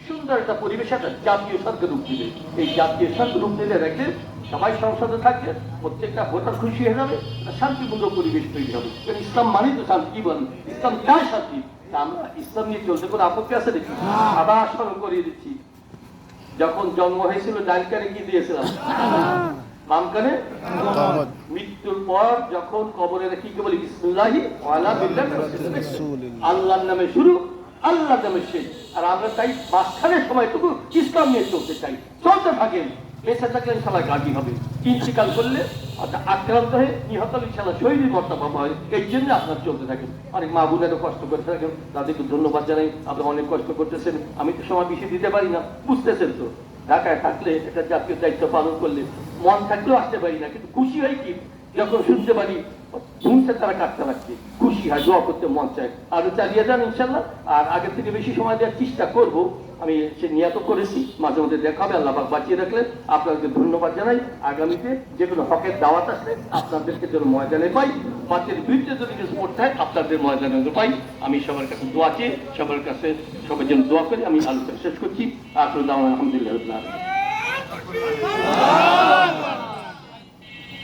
সুন্দর একটা পরিবেশ, একটা জাতীয় সরকার রূপ দিবে। এই জাতীয় সরকার রূপ দিলে দেখবেন সবাই সংসদে থাকবে, প্রত্যেকটা ভোটার খুশি হয়ে যাবে, শান্তিপূর্ণ পরিবেশ তৈরি হবে। ইসলাম মানেই তো শান্তি। কি বলেন? ইসলাম চায় শান্তি। আমরা ইসলাম নিয়ে চলতে কোনো আপত্তি আছে নাকি? আবার স্মরণ করিয়ে দিচ্ছি, যখন জন্ম হয়েছিল ডান কানে কি দিয়েছিলাম? বাম কানে। মৃত্যুর পর যখন কবরে রেখে কি বলি? বিসমিল্লাহি ওয়া আলা মিল্লাতি রাসূলিল্লাহ। আল্লাহর নামে শুরু, আল্লাহর নামে শেষ। আর আমরা তাই মাঝখানের সময়টুকু ইসলাম নিয়ে চলতে চাই। চলতে থাকেন, বেঁচে থাকলে ইনশাআল্লাহ গাজী হবে। ইন্তিকাল করলে আক্রান্ত হয়ে নিহত হলে ইনশাআল্লাহ শহীদের মর্তবা হয়। এই জন্য আপনারা চলতে থাকেন। অনেক মা বোনেরও কষ্ট করে থাকেন, তাদেরকে ধন্যবাদ জানাই। আপনারা অনেক কষ্ট করতেছেন, আমি তো সময় বেশি দিতে পারি না, বুঝতেছেন তো। ঢাকায় থাকলে এটা জাতীয় দায়িত্ব পালন করলে মন থাকলেও আসতে পারি না, কিন্তু খুশি হয় কি যখন শুনতে পারি শুনছে তারা কাটতে রাখছে, খুশি হয়, দোয়া করতে মন চায়। আরো চালিয়ে যান ইনশাল্লাহ। আর আগের থেকে বেশি সময় দেওয়ার চেষ্টা করব, আমি সে নিয়ত করেছি। মাঝে মধ্যে দেখা হবে, আল্লাহ পাক বাঁচিয়ে রাখলেন। আপনাদেরকে ধন্যবাদ জানাই। আগামীতে যে কোনো হকের দাওয়াত আসলে আপনাদেরকে যেন ময়দানে পাই, বাচ্চার বিরুদ্ধে যদি কিছু করতে হয় আপনাদের ময়দানে পাই। আমি সবার কাছে দোয়া চেয়ে, সবার কাছে সবাই যেন দোয়া করি। আমি আলোচনা শেষ করছি। আলহামদুলিল্লাহ।